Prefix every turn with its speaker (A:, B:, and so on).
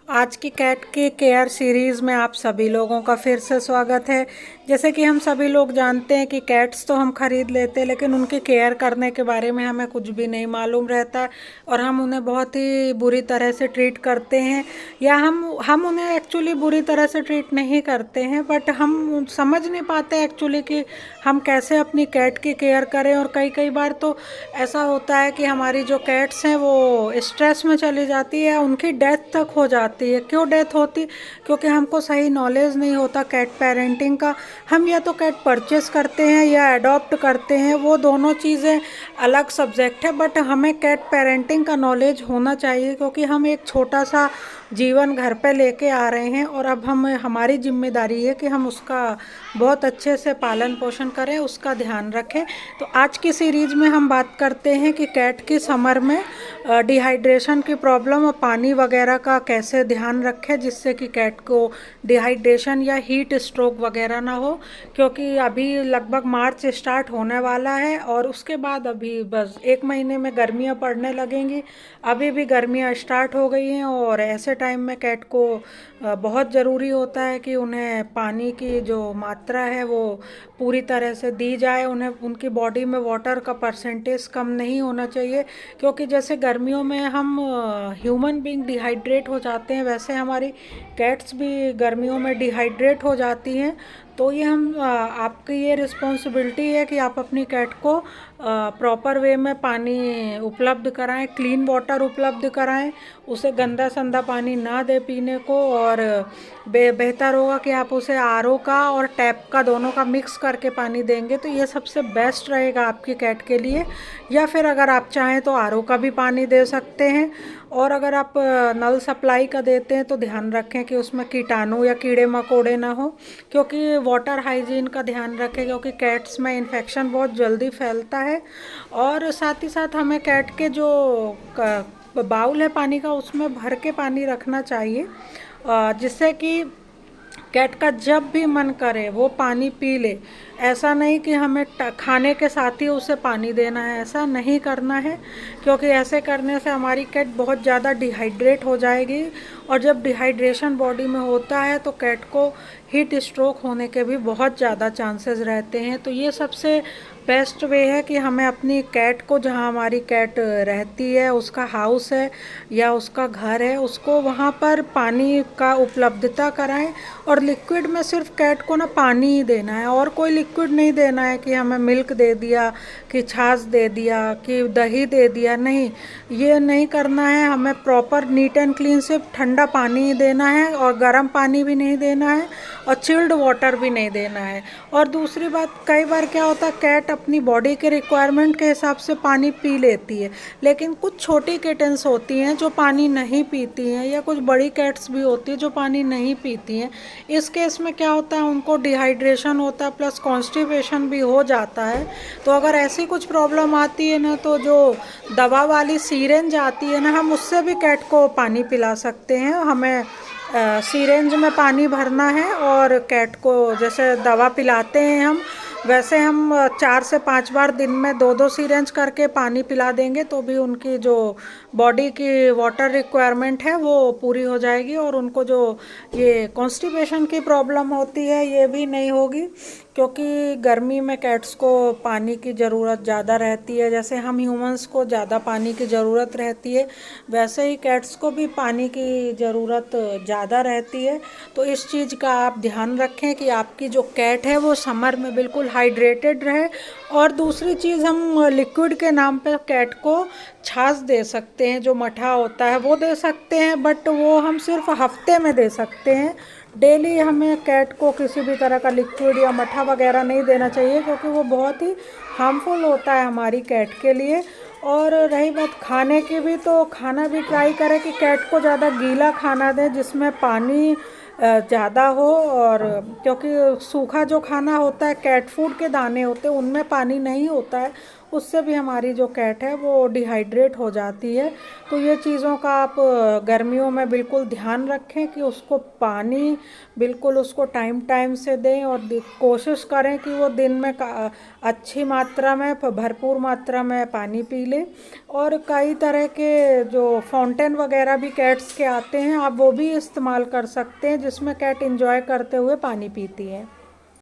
A: आज की कैट की केयर सीरीज़ में आप सभी लोगों का फिर से स्वागत है। जैसे कि हम सभी लोग जानते हैं कि कैट्स तो हम खरीद लेते हैं, लेकिन उनकी केयर करने के बारे में हमें कुछ भी नहीं मालूम रहता है और हम उन्हें बहुत ही बुरी तरह से ट्रीट करते हैं। या हम उन्हें एक्चुअली बुरी तरह से ट्रीट नहीं करते हैं, बट हम समझ नहीं पाते एक्चुअली कि हम कैसे अपनी कैट की केयर करें। और कई कई बार तो ऐसा होता है कि हमारी जो कैट्स हैं वो स्ट्रेस में चली जाती है, उनकी डेथ तक हो जाती है। क्यों डेथ होती? क्योंकि हमको सही नॉलेज नहीं होता कैट पेरेंटिंग का। हम या तो कैट परचेस करते हैं या अडॉप्ट करते हैं, वो दोनों चीज़ें अलग सब्जेक्ट है, बट हमें कैट पेरेंटिंग का नॉलेज होना चाहिए क्योंकि हम एक छोटा सा जीवन घर पे लेके आ रहे हैं और अब हमारी जिम्मेदारी है कि हम उसका बहुत अच्छे से पालन पोषण करें, उसका ध्यान रखें। तो आज की सीरीज़ में हम बात करते हैं कि कैट की समर में डिहाइड्रेशन की प्रॉब्लम और पानी वगैरह का कैसे ध्यान रखें जिससे कि कैट को डिहाइड्रेशन या हीट स्ट्रोक वगैरह ना हो। क्योंकि अभी लगभग मार्च स्टार्ट होने वाला है और उसके बाद अभी बस एक महीने में गर्मियाँ पड़ने लगेंगी। अभी भी गर्मियाँ स्टार्ट हो गई हैं और ऐसे टाइम में कैट को बहुत ज़रूरी होता है कि उन्हें पानी की जो मात्रा है वो पूरी तरह से दी जाए। उन्हें उनकी बॉडी में वाटर का परसेंटेज कम नहीं होना चाहिए, क्योंकि जैसे गर्मियों में हम ह्यूमन बीइंग डिहाइड्रेट हो जाते हैं, वैसे हमारी कैट्स भी गर्मियों में डिहाइड्रेट हो जाती हैं। तो ये आपकी ये रिस्पॉन्सिबिलिटी है कि आप अपनी कैट को प्रॉपर वे में पानी उपलब्ध कराएं, क्लीन वाटर उपलब्ध कराएं, उसे गंदा संदा पानी ना दे पीने को। और बेहतर होगा कि आप उसे आरओ का और टैप का दोनों का मिक्स करके पानी देंगे तो ये सबसे बेस्ट रहेगा आपकी कैट के लिए। या फिर अगर आप चाहें तो आरओ का भी पानी दे सकते हैं। और अगर आप नल सप्लाई का देते हैं तो ध्यान रखें कि उसमें कीटाणु या कीड़े मकोड़े ना हो, क्योंकि वाटर हाइजीन का ध्यान रखें क्योंकि कैट्स में इन्फेक्शन बहुत जल्दी फैलता है। और साथ ही साथ हमें कैट के जो बाउल है पानी का उसमें भर के पानी रखना चाहिए, जिससे कि कैट का जब भी मन करे वो पानी पी ले। ऐसा नहीं कि हमें खाने के साथ ही उसे पानी देना है, ऐसा नहीं करना है, क्योंकि ऐसे करने से हमारी कैट बहुत ज़्यादा डिहाइड्रेट हो जाएगी। और जब डिहाइड्रेशन बॉडी में होता है तो कैट को हीट स्ट्रोक होने के भी बहुत ज़्यादा चांसेस रहते हैं। तो ये सबसे बेस्ट वे है कि हमें अपनी कैट को, जहाँ हमारी कैट रहती है उसका हाउस है या उसका घर है, उसको वहाँ पर पानी का उपलब्धता कराएं। और लिक्विड में सिर्फ कैट को ना पानी ही देना है और कोई लिक्विड नहीं देना है कि हमें मिल्क दे दिया, कि छाछ दे दिया, कि दही दे दिया। नहीं, ये नहीं करना है। हमें प्रॉपर नीट एंड क्लीन सिर्फ ठंडा पानी ही देना है और गर्म पानी भी नहीं देना है और चिल्ड वाटर भी नहीं देना है। और दूसरी बात, कई बार क्या होता है कैट अपनी बॉडी के रिक्वायरमेंट के हिसाब से पानी पी लेती है, लेकिन कुछ छोटी किटन्स होती हैं जो पानी नहीं पीती हैं, या कुछ बड़ी कैट्स भी होती हैं जो पानी नहीं पीती हैं। इस केस में क्या होता है, उनको डिहाइड्रेशन होता है प्लस कॉन्स्टिपेशन भी हो जाता है। तो अगर ऐसी कुछ प्रॉब्लम आती है ना, तो जो दवा वाली सीरेंज आती है ना, हम उससे भी कैट को पानी पिला सकते हैं। हमें सीरेंज में पानी भरना है और कैट को जैसे दवा पिलाते हैं वैसे हम 4 से 5 बार दिन में 2-2 सीरेंज करके पानी पिला देंगे तो भी उनकी जो बॉडी की वाटर रिक्वायरमेंट है वो पूरी हो जाएगी और उनको जो ये कॉन्स्टिपेशन की प्रॉब्लम होती है ये भी नहीं होगी। क्योंकि गर्मी में कैट्स को पानी की ज़रूरत ज़्यादा रहती है, जैसे हम ह्यूमंस को ज़्यादा पानी की ज़रूरत रहती है वैसे ही कैट्स को भी पानी की ज़रूरत ज़्यादा रहती है। तो इस चीज़ का आप ध्यान रखें कि आपकी जो कैट है वो समर में बिल्कुल हाइड्रेटेड रहे। और दूसरी चीज़, हम लिक्विड के नाम पे कैट को छाछ दे सकते हैं, जो मठा होता है वो दे सकते हैं, बट वो हम सिर्फ हफ्ते में दे सकते हैं। डेली हमें कैट को किसी भी तरह का लिक्विड या मठा वगैरह नहीं देना चाहिए, क्योंकि वो बहुत ही हार्मफुल होता है हमारी कैट के लिए। और रही बात खाने की भी, तो खाना भी ट्राई करें कि कैट को ज़्यादा गीला खाना दें जिसमें पानी ज़्यादा हो। और क्योंकि सूखा जो खाना होता है, कैट फूड के दाने होते हैं, उनमें पानी नहीं होता है, उससे भी हमारी जो कैट है वो डिहाइड्रेट हो जाती है। तो ये चीज़ों का आप गर्मियों में बिल्कुल ध्यान रखें कि उसको पानी बिल्कुल उसको टाइम टाइम से दें, और कोशिश करें कि वो दिन में अच्छी मात्रा में भरपूर मात्रा में पानी पी ले। और कई तरह के जो फाउंटेन वगैरह भी कैट्स के आते हैं, आप वो भी इस्तेमाल कर सकते हैं जिसमें कैट इंजॉय करते हुए पानी पीती है।